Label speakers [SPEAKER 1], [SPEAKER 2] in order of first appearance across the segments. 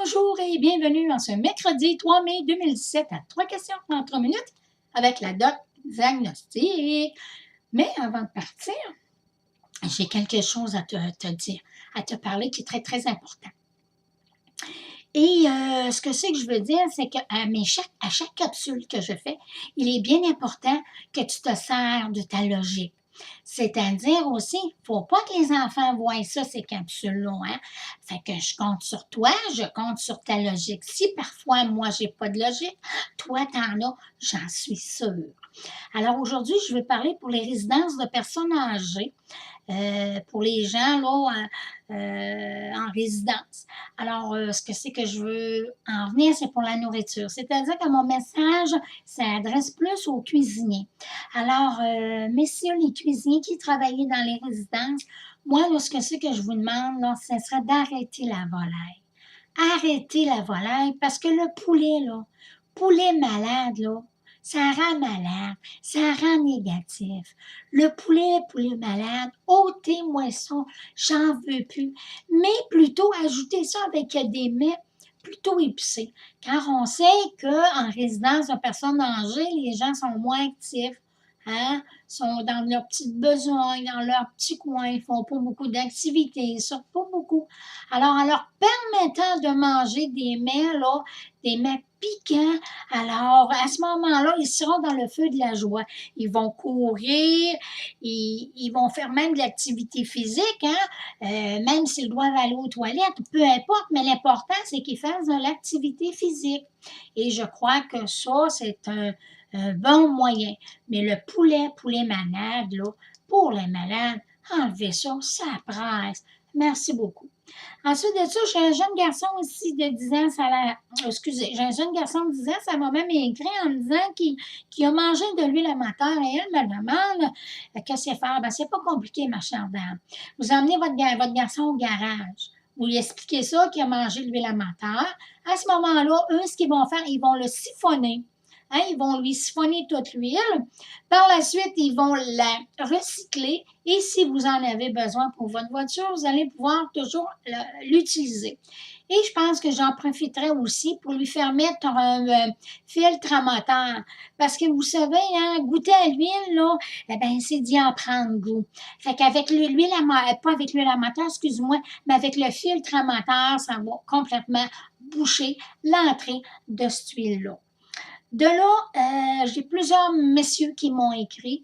[SPEAKER 1] Bonjour et bienvenue en ce mercredi 3 mai 2017 à 3 questions en 3 minutes avec la Doc Diagnostic. Mais avant de partir, j'ai quelque chose à te dire, à te parler qui est très, très important. Et ce que c'est que je veux dire, c'est qu'à à chaque capsule que je fais, il est bien important que tu te sers de ta logique. C'est-à-dire aussi, il ne faut pas que les enfants voient ça, ces capsules-là. Hein? Fait que je compte sur toi, je compte sur ta logique. Si parfois, moi, j'ai pas de logique, toi, t'en as, j'en suis sûre. Alors aujourd'hui, je vais parler pour les résidences de personnes âgées, pour les gens là, en résidence. Alors, ce que c'est que je veux en venir, c'est pour la nourriture. C'est-à-dire que mon message s'adresse plus aux cuisiniers. Alors, messieurs les cuisiniers qui travaillent dans les résidences, moi, là, ce que c'est que je vous demande, là, ce serait d'arrêter la volaille. Arrêtez la volaille parce que le poulet, là, poulet malade, là, ça rend malade, ça rend négatif. Le poulet malade, ôtez-moi ça, j'en veux plus. Mais plutôt, ajoutez ça avec des mets plutôt épicés. Car on sait qu'en résidence de personnes âgées, les gens sont moins actifs. Hein? Sont dans leurs petites besoins, dans leur petit coin, ils font pas beaucoup d'activités, ils sortent pas beaucoup. Alors, en leur permettant de manger des mets, là, des mets piquants, alors à ce moment-là, ils seront dans le feu de la joie. Ils vont courir, ils vont faire même de l'activité physique, hein? Même s'ils doivent aller aux toilettes, peu importe, mais l'important, c'est qu'ils fassent de l'activité physique. Et je crois que ça, c'est un bon moyen. Mais le poulet malade, là, pour les malades, enlevez ça, ça presse. Merci beaucoup. Ensuite de ça, j'ai un jeune garçon aussi de 10 ans, excusez, j'ai un jeune garçon de 10 ans, sa maman m'a écrit en me disant qu'il a mangé de l'huile amateur et elle me demande qu'est-ce qu'il faire. Ben, c'est pas compliqué, ma chère dame. Vous emmenez votre garçon au garage. Vous lui expliquez ça, qu'il a mangé de l'huile amateur. À ce moment-là, eux, ce qu'ils vont faire, ils vont le siphonner. Hein, ils vont lui siphonner toute l'huile. Par la suite, ils vont la recycler et si vous en avez besoin pour votre voiture, vous allez pouvoir toujours l'utiliser. Et je pense que j'en profiterai aussi pour lui faire mettre un filtre à moteur. Parce que vous savez, hein, goûter à l'huile, là, eh ben, c'est d'y en prendre goût. Fait qu'avec l'huile à moteur, pas avec l'huile à moteur, excuse-moi, mais avec le filtre à moteur, ça va complètement boucher l'entrée de cette huile-là. De là, j'ai plusieurs messieurs qui m'ont écrit,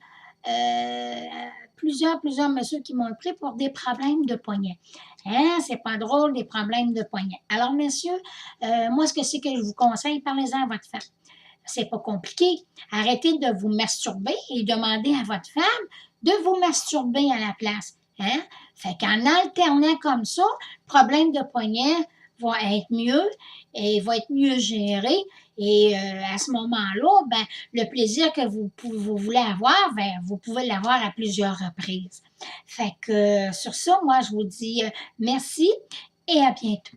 [SPEAKER 1] plusieurs messieurs qui m'ont écrit pour des problèmes de poignet. Hein, c'est pas drôle, des problèmes de poignet. Alors, messieurs, moi, ce que c'est que je vous conseille, parlez-en à votre femme. C'est pas compliqué. Arrêtez de vous masturber et demandez à votre femme de vous masturber à la place. Hein? Fait qu'en alternant comme ça, le problème de poignet va être mieux et va être mieux géré. Et à ce moment-là, ben, le plaisir que vous voulez avoir, ben, vous pouvez l'avoir à plusieurs reprises. Fait que sur ça, moi, je vous dis merci et à bientôt.